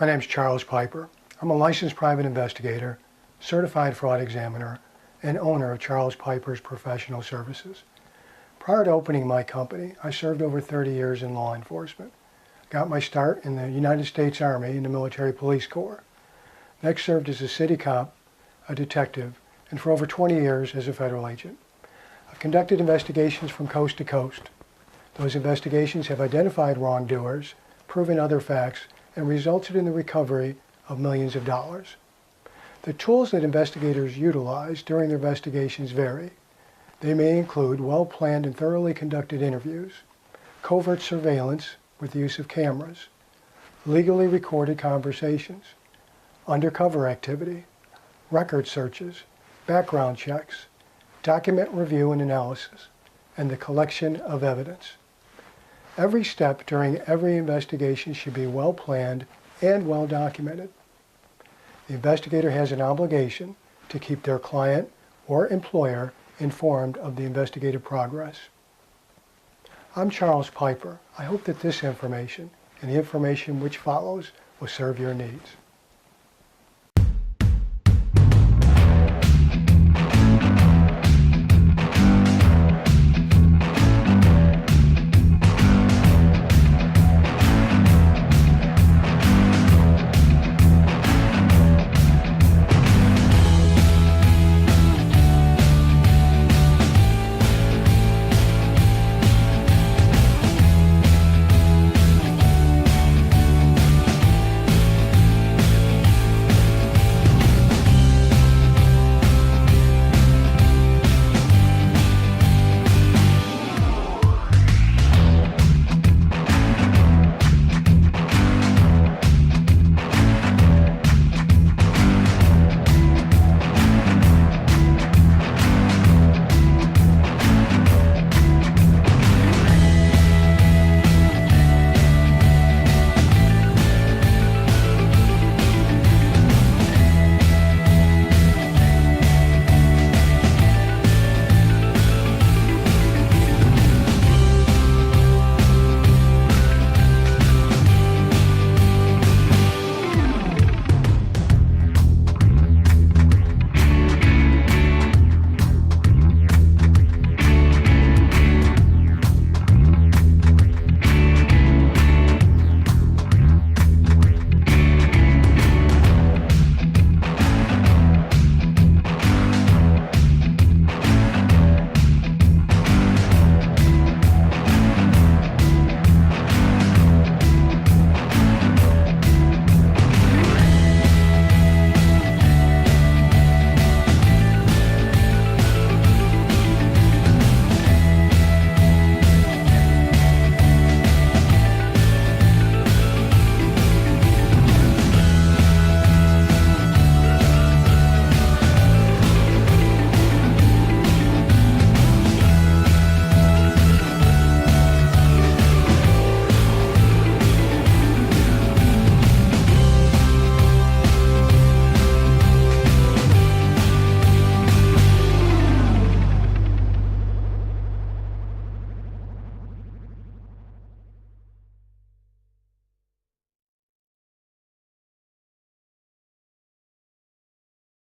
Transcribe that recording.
My name is Charles Piper. I'm a licensed private investigator, certified fraud examiner, and owner of Charles Piper's Professional Services. Prior to opening my company, I served over 30 years in law enforcement. Got my start in the United States Army in the Military Police Corps. Next served as a city cop, a detective, and for over 20 years as a federal agent. I've conducted investigations from coast to coast. Those investigations have identified wrongdoers, proven other facts, and resulted in the recovery of millions of dollars. The tools that investigators utilize during their investigations vary. They may include well-planned and thoroughly conducted interviews, covert surveillance with the use of cameras, legally recorded conversations, undercover activity, record searches, background checks, document review and analysis, and the collection of evidence. Every step during every investigation should be well planned and well documented. The investigator has an obligation to keep their client or employer informed of the investigative progress. I'm Charles Piper. I hope that this information and the information which follows will serve your needs.